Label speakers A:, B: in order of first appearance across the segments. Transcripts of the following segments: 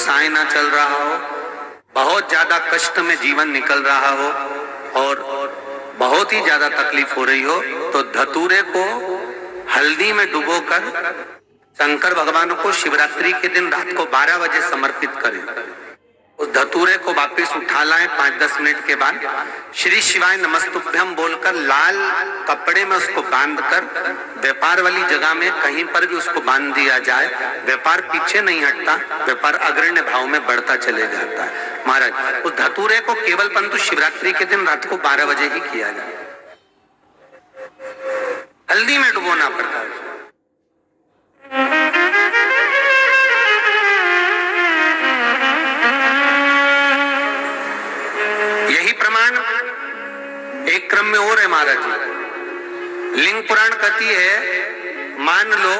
A: व्यवसाय ना चल रहा हो, बहुत ज्यादा कष्ट में जीवन निकल रहा हो और बहुत ही ज्यादा तकलीफ हो रही हो, तो धतूरे को हल्दी में डुबोकर शंकर भगवान को शिवरात्रि के दिन रात को 12 बजे समर्पित करें। उस धतूरे को वापस उठा लाएं 5-10 मिनट के बाद, श्री शिवाय नमस्तुभ्यम बोलकर लाल कपड़े में उसको बांधकर व्यापार वाली जगह में कहीं पर भी उसको बांध दिया जाए। व्यापार पीछे नहीं हटता, व्यापार अग्रण्य भाव में बढ़ता चले जाता है। महाराज, उस धतूरे को केवल परंतु शिवरात्रि के दिन रात को 12 बजे ही किया जाए, हल्दी में डुबोना पड़ता है। यही प्रमाण एक क्रम में और है महाराज जी। लिंग पुराण कहती है, मान लो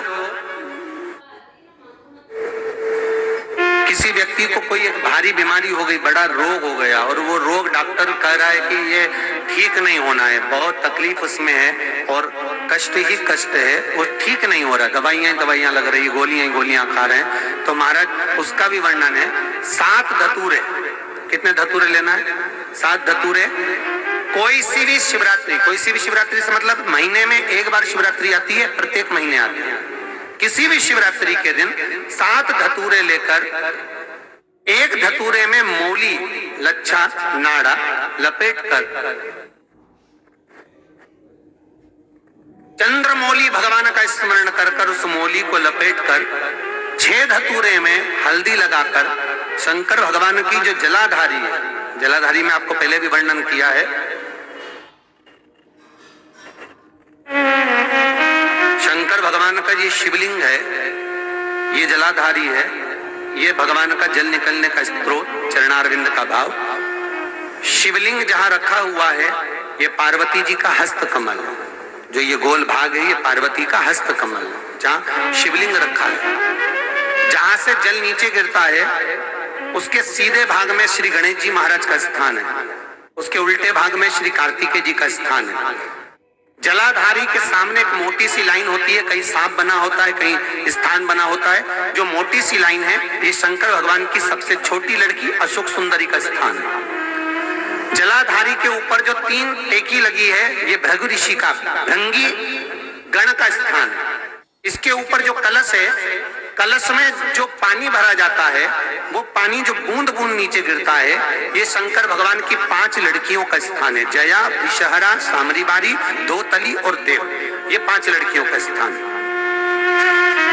A: किसी व्यक्ति को कोई एक भारी बीमारी हो गई, बड़ा रोग हो गया और वो रोग डॉक्टर कह रहा है कि ये ठीक नहीं होना है, बहुत तकलीफ उसमें है और कष्ट ही कष्ट है, वो ठीक नहीं हो रहा, दवाइयां लग रही, गोलियां खा रहे हैं। तो महाराज उसका भी वर्णन है। 7 धतूरे, कितने धतूरे लेना है? 7 धतूरे। कोई सी भी शिवरात्रि से मतलब महीने में एक बार शिवरात्रि आती है, प्रत्येक महीने आती है। किसी भी शिवरात्रि के दिन 7 धतूरे लेकर, एक धतूरे में मूली, लच्छा, नाड़ा लपेटकर चंद्रमौली भगवान का स्मरण कर उस मौली को लपेटकर 6 धतूरे में हल्दी लगाकर शंकर भगवान की जो जलाधारी है, जलाधारी में आपको पहले भी वर्णन किया है, शंकर भगवान का ये शिवलिंग है, ये जलाधारी है, ये भगवान का जल निकलने का स्त्रोत, चरणारविंद का भाव। शिवलिंग जहां रखा हुआ है, ये पार्वती जी का हस्त कमल है, जो ये गोल भाग है ये पार्वती का हस्त कमल है, जहां शिवलिंग रखा है। जहां से जल नीचे गिरता है उसके सीधे भाग में श्री गणेश जी महाराज का स्थान है, उसके उल्टे भाग में श्री कार्तिकेय जी का स्थान है। जलाधारी के सामने एक मोटी सी लाइन होती है, कहीं सांप बना होता है, कहीं स्थान बना होता है। जो मोटी सी लाइन है ये शंकर भगवान की सबसे छोटी लड़की अशोक सुंदरी का स्थान है। जलाधारी के ऊपर जो 3 टेकी लगी है ये भृगु ऋषि का, भृंगी गण का स्थान है। इसके ऊपर जो कलश है, कलश में जो पानी भरा जाता है वो पानी जो बूंद बूंद नीचे गिरता है, ये शंकर भगवान की 5 लड़कियों का स्थान है। जया, विषहरा, सामरीबारी, दोतली और देव, ये 5 लड़कियों का स्थान है।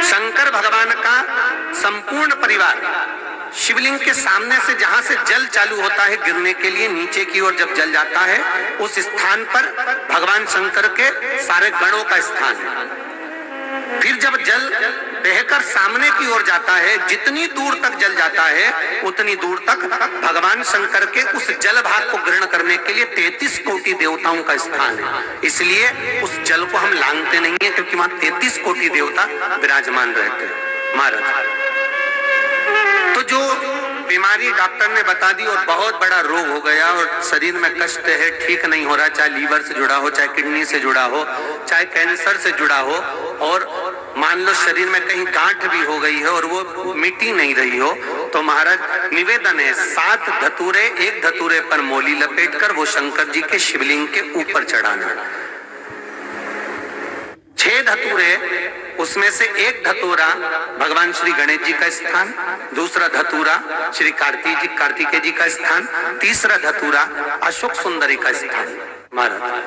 A: शंकर भगवान का संपूर्ण परिवार शिवलिंग के सामने से, जहां से जल चालू होता है गिरने के लिए नीचे की ओर जब जल जाता है, उस स्थान पर भगवान शंकर के सारे गणों का स्थान है। फिर जब जल बहकर सामने की ओर जाता है, जितनी दूर तक जल जाता है उतनी दूर तक भगवान शंकर के उस जल भाग को ग्रहण करने के लिए 33 कोटि देवताओं का स्थान है। इसलिए उस जल को हम लांघते नहीं है, क्योंकि वहां 33 कोटि देवता विराजमान रहते हैं महाराज। तो जो बीमारी डॉक्टर ने बता दी और बहुत बड़ा रोग हो गया और शरीर में कष्ट है, ठीक नहीं हो रहा, चाहे लीवर से जुड़ा हो, चाहे किडनी से जुड़ा हो, चाहे कैंसर से जुड़ा हो, और मान लो शरीर में कहीं गांठ भी हो गई है और वो मिटी नहीं रही हो, तो महाराज निवेदन है 7 धतूरे, एक धतूरे पर मौली लपेटकर वो शंकर जी के शिवलिंग के ऊपर चढ़ाना। 6 धतूरे, उसमें से एक धतूरा भगवान श्री गणेश जी का स्थान, दूसरा धतूरा श्री कार्तिकेय जी का स्थान, तीसरा धतूरा अशोक सुंदरी का स्थान। महाराज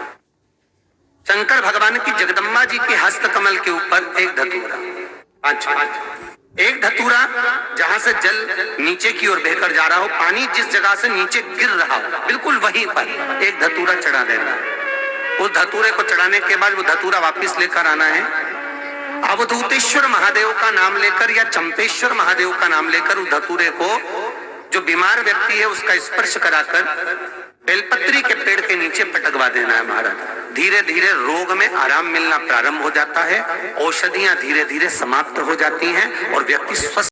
A: शंकर भगवान की जगदम्बा जी के हस्त कमल के ऊपर एक धतूरा, एक धतूरा जहां से जल नीचे की ओर बहकर जा रहा हो, पानी जिस जगह से नीचे गिर रहा हो बिल्कुल वहीं पर एक धतूरा चढ़ा देना। उस धतूरे को चढ़ाने के बाद वो धतूरा वापस लेकर आना है, अवधूतेश्वर महादेव का नाम लेकर या चंपेश्वर महादेव का नाम लेकर उस धतूरे को, जो बीमार व्यक्ति है उसका स्पर्श कराकर बेलपत्री के पेड़ के नीचे पटकवा देना है महाराज। धीरे धीरे रोग में आराम मिलना प्रारंभ हो जाता है, औषधियां धीरे धीरे समाप्त हो जाती हैं और व्यक्ति स्वस्थ